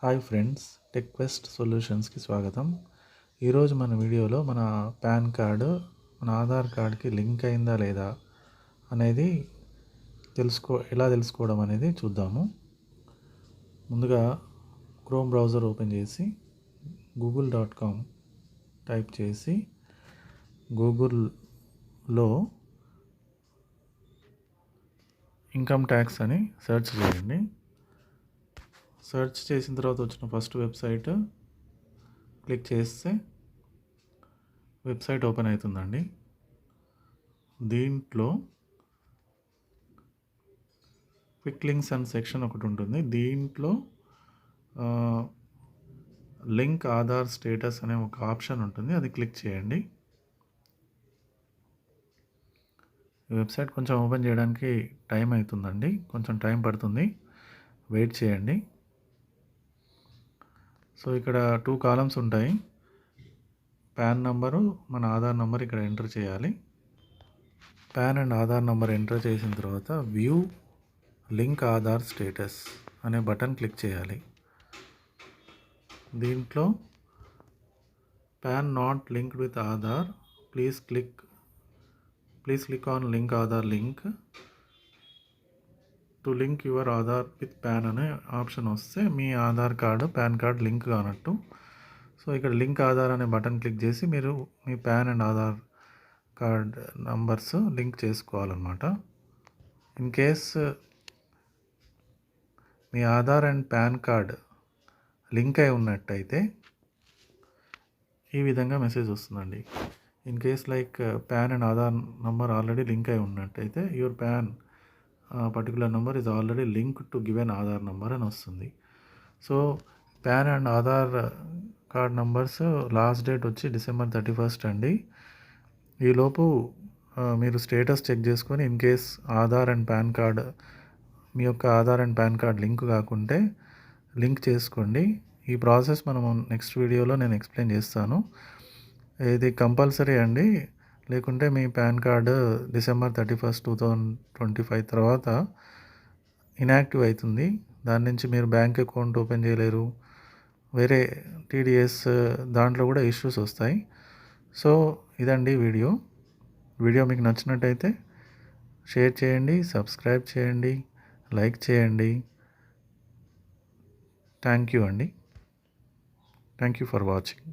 Hi friends, టెక్వెస్ట్ సొల్యూషన్స్కి స్వాగతం. ఈరోజు మన వీడియోలో మన పాన్ కార్డు మన ఆధార్ కార్డ్కి లింక్ అయిందా లేదా అనేది ఎలా తెలుసుకోవడం అనేది చూద్దాము. ముందుగా క్రోమ్ బ్రౌజర్ ఓపెన్ చేసి google.com టైప్ చేసి గూగుల్లో ఇన్కమ్ ట్యాక్స్ అని సెర్చ్ చేయండి. సెర్చ్ చేసిన తర్వాత వచ్చిన ఫస్ట్ వెబ్సైట్ క్లిక్ చేస్తే వెబ్సైట్ ఓపెన్ అవుతుందండి. దీంట్లో క్విక్ లింక్స్ అండ్ సెక్షన్ ఒకటి ఉంటుంది. దీంట్లో లింక్ ఆధార్ స్టేటస్ అనే ఒక ఆప్షన్ ఉంటుంది, అది క్లిక్ చేయండి. ఈ వెబ్సైట్ కొంచెం ఓపెన్ చేయడానికి టైం అవుతుందండి, కొంచెం టైం పడుతుంది, వెయిట్ చేయండి. సో ఇక్కడ 2 కాలమ్స్ ఉంటాయి. పాన్ నంబరు, మన ఆధార్ నంబర్ ఇక్కడ ఎంటర్ చేయాలి. PAN and Aadhaar number enter చేసిన తర్వాత వ్యూ లింక్ ఆధార్ స్టేటస్ అనే బటన్ క్లిక్ చేయాలి. దీంట్లో PAN not linked with Aadhaar, please click on link Aadhaar link to link your Aadhaar with PAN అనే ఆప్షన్ వస్తే మీ Aadhaar card PAN card link కానట్టు. సో ఇక్కడ లింక్ ఆధార్ అనే బటన్ క్లిక్ చేసి మీరు మీ PAN and Aadhaar card numbers link చేసుకోవాలన్నమాట. ఇన్ కేస్ మీ Aadhaar and PAN card link అయి ఉన్నట్టయితే ఈ విధంగా మెసేజ్ వస్తుందండి. In case like PAN and Aadhaar number already link అయి ఉన్నట్టయితే your PAN particular number is already link to given Aadhaar number అని వస్తుంది. So PAN and Aadhaar card numbers last date వచ్చి December 31 అండి. ఈలోపు మీరు స్టేటస్ చెక్ చేసుకొని in case Aadhaar and PAN card మీ యొక్క Aadhaar and PAN card link కాకుంటే లింక్ చేసుకోండి. ఈ ప్రాసెస్ మనము నెక్స్ట్ వీడియోలో నేను ఎక్స్ప్లెయిన్ చేస్తాను. ఇది కంపల్సరీ అండి, లేకుంటే మీ పాన్ కార్డు December 31, 2025 తర్వాత ఇన్యాక్టివ్ అవుతుంది. దాని నుంచి మీరు బ్యాంక్ అకౌంట్ ఓపెన్ చేయలేరు, వేరే TDS దాంట్లో కూడా ఇష్యూస్ వస్తాయి. సో ఇదండి వీడియో మీకు నచ్చినట్టయితే షేర్ చేయండి, సబ్స్క్రైబ్ చేయండి, లైక్ చేయండి. థ్యాంక్ యూ అండి. Thank you for watching.